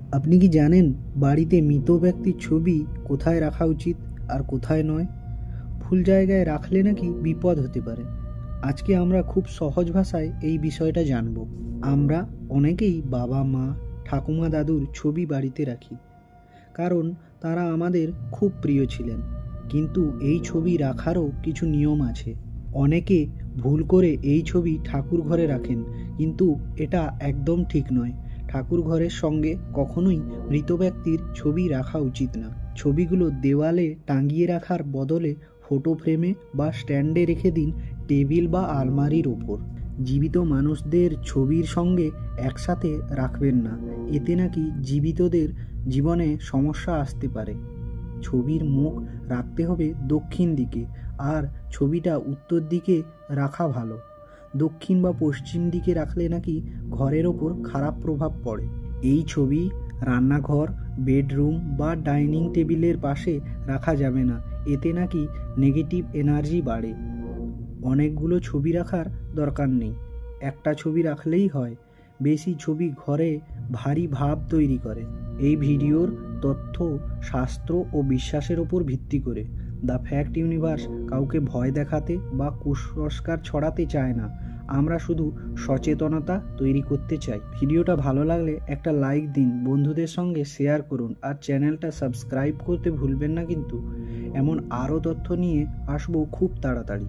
আপনি কি জানেন বাড়িতে মৃত ব্যক্তির ছবি কোথায় রাখা উচিত আর কোথায় নয়? ভুল জায়গায় রাখলে নাকি বিপদ হতে পারে। আজকে আমরা খুব সহজ ভাষায় এই বিষয়টা জানব। আমরা অনেকেই বাবা মা ঠাকুমা দাদুর ছবি বাড়িতে রাখি, কারণ তারা আমাদের খুব প্রিয় ছিলেন। কিন্তু এই ছবি রাখারও কিছু নিয়ম আছে। অনেকে ভুল করে এই ছবি ঠাকুর ঘরে রাখেন, কিন্তু এটা একদম ঠিক নয়। ঠাকুর ঘরের সঙ্গে কখনোই মৃত ব্যক্তির ছবি রাখা উচিত না। ছবিগুলো দেওয়ালে টাঙিয়ে রাখার বদলে ফটো ফ্রেমে বা স্ট্যান্ডে রেখে দিন, টেবিল বা আলমারির ওপর। জীবিত মানুষদের ছবির সঙ্গে একসাথে রাখবেন না, এতে নাকি জীবিতদের জীবনে সমস্যা আসতে পারে। ছবির মুখ রাখতে হবে দক্ষিণ দিকে, আর ছবিটা উত্তর দিকে রাখা ভালো। দক্ষিণ বা পশ্চিম দিকে রাখলে নাকি ঘরের ওপর খারাপ প্রভাব পড়ে। এই ছবি রান্নাঘর, বেডরুম বা ডাইনিং টেবিলের পাশে রাখা যাবে না, এতে নাকি নেগেটিভ এনার্জি বাড়ে। অনেকগুলো ছবি রাখার দরকার নেই, একটা ছবি রাখলেই হয়। বেশি ছবি ঘরে ভারী ভাব তৈরি করে। এই ভিডিওর তথ্য শাস্ত্র ও বিশ্বাসের ওপর ভিত্তি করে। দ্য ফ্যাক্ট ইউনিভার্স কাউকে ভয় দেখাতে বা কুসংস্কার ছড়াতে চায় না। আমরা শুধু সচেতনতা তৈরি করতে চাই। ভিডিওটা ভালো লাগলে একটা লাইক দিন, বন্ধুদের সঙ্গে শেয়ার করুন, আর চ্যানেলটা সাবস্ক্রাইব করতে ভুলবেন না কিন্তু। এমন আরও তথ্য নিয়ে আসবো খুব তাড়াতাড়ি।